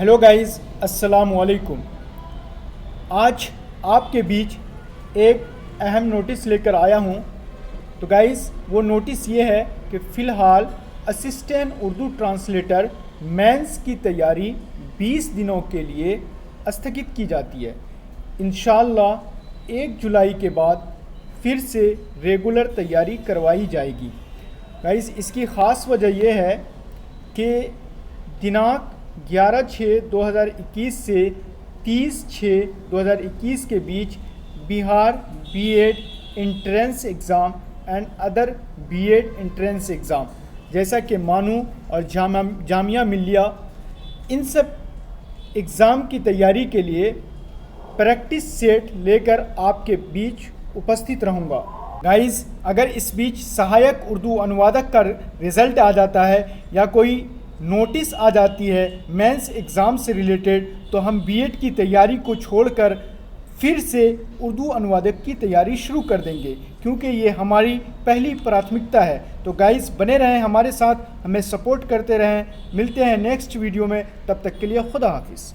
Hello guys, अस्सलाम वालेकुम। आज आपके बीच एक अहम नोटिस लेकर आया हूँ। तो गाइस, वो नोटिस ये है कि फ़िलहाल असिस्टेंट उर्दू ट्रांसलेटर मेंस की तैयारी 20 दिनों के लिए स्थगित की जाती है। इंशाअल्लाह 1 जुलाई के बाद फिर से रेगुलर तैयारी करवाई जाएगी। गाइस, इसकी ख़ास वजह यह है कि दिनांक 11/6/2021 से 30/6/2021 के बीच Bihar BEd entrance exam and other BEd entrance exam जैसा कि मानू और जामिया मिलिया, इन सब एग्ज़ाम की तैयारी के लिए प्रैक्टिस सेट लेकर आपके बीच उपस्थित रहूँगा। गाइस, अगर इस बीच सहायक उर्दू अनुवादक का रिज़ल्ट आ जाता है या कोई नोटिस आ जाती है मेंस एग्ज़ाम से रिलेटेड, तो हम बीएड की तैयारी को छोड़कर फिर से उर्दू अनुवादक की तैयारी शुरू कर देंगे, क्योंकि ये हमारी पहली प्राथमिकता है। तो गाइस, बने रहें हमारे साथ, हमें सपोर्ट करते रहें। मिलते हैं नेक्स्ट वीडियो में, तब तक के लिए खुदा हाफिज़।